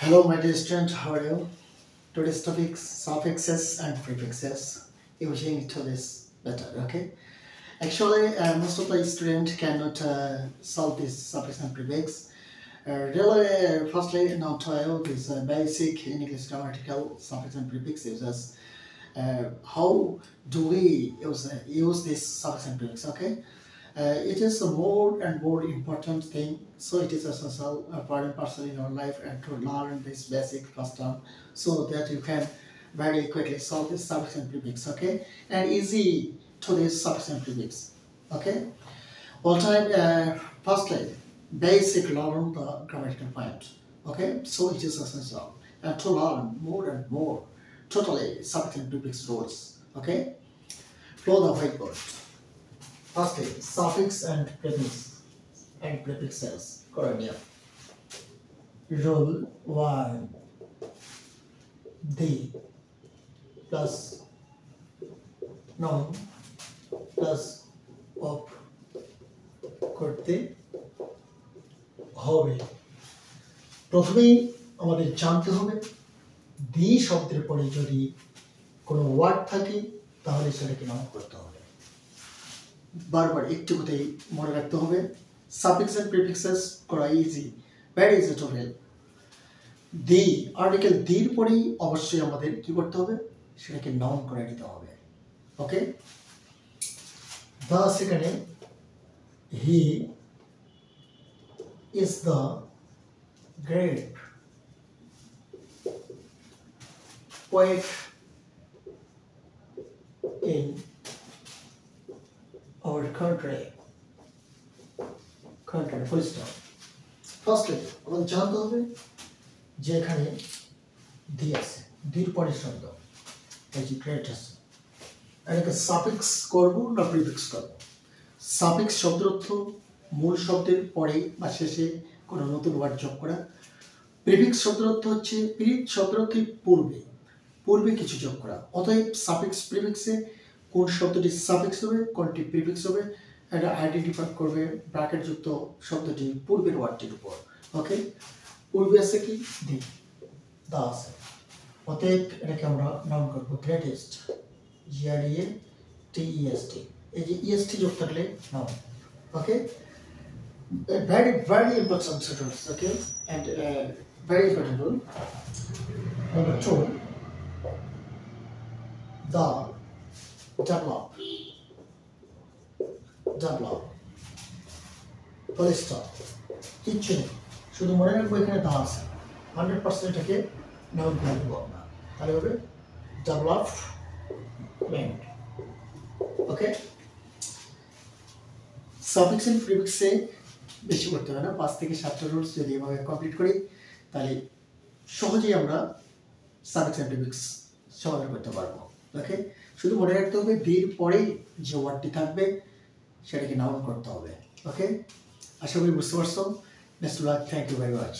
Hello, my dear student. How are you? Today's topic suffixes and prefixes. Imaging to this better. Okay. Actually, most of the student cannot solve this suffix and prefix. Firstly, now to you this basic English grammatical suffix and prefix uses. How do we use this suffix and prefix? Okay. It is a more and more important thing, so it is essential part and parcel in your life and to learn this basic first term so that you can very quickly solve this suffix and prefix, okay, and easy to this suffix and prefix, okay. All time, firstly, basic learn the grammatical point, okay, so it is essential and to learn more and more totally suffix and prefix rules, okay. Flow the whiteboard. Firstly, suffix and prefixes. Correct. Rule 1. The plus noun plus of করতে হবে। প্রথমেই আমাদের জানতে হবে দি শব্দের পরে যদি কোনো ওয়ার্ড থাকে তাহলে সেটাকে নাউন করতে হবে। বারবার একটু কথাই মনে রাখতে হবে, সাফিক্স এন্ড প্রিফিক্সেস করা easy, very easy to help. The article দির পরেই অবশ্যই আমাদের কি করতে হবে, সেটাকে নাউন করে নিতে হবে, ওকে। thus এখানে he is the great poet in our country, full stop. Firstly, আমাদের জানতে হবে যে এখানে দি আছে, দির পরে শব্দ, এই যে গ্রেট আছে, এটাকে সাফিক্স করব না প্রিফিক্স করব। সাফিক্স শব্দের অর্থ মূল শব্দের পরে বা শেষে কোনো নতুন ওয়ার্ড যোগ করা। প্রিফিক্স শব্দের অর্থ হচ্ছে শব্দের অর্থ পূর্বে কিছু যোগ করা। অতএব সাফিক্স প্রিফিক্সে কোন শব্দটি সাফিক্স হবে কোনটি প্রিফিক্স হবে এটা আইডেন্টিফাই করবে ব্র্যাকেট যুক্ত শব্দটি পূর্বের ওয়ার্ডটির উপর, ওকে। পূর্বে আছে কি দি, দা আছে, অতএব এটাকে আমরা নাউন করব গ্রেটেস্ট, GREATEST, এই যে EST যোগ থাকলে noun, okay. very very important sentence, okay, and very important rule. Number 2, the develop full stop, কিচ্ছু নেই, শুধু মনে রাখবো এখানে দা আছে, 100% এটাকে নাউন করে দেবো আমরা, তাহলে হবে ডেভেলপমেন্ট, ওকে। সাফিক্স এন্ড প্রিফিক্সে বেশি করতে হবে না, 5 থেকে 7টা রুলস যদি এভাবে কমপ্লিট করি তাহলে সহজেই আমরা সাফিক্স এন্ড প্রিফিক্স সমাধান করতে পারবো, ওকে। শুধু মনে রাখতে হবে দির পরেই যে ওয়ার্ডটি থাকবে সেটাকে নাউন করতে হবে, ওকে। আশা করি বুঝতে পারছো। Best of luck, thank you very much.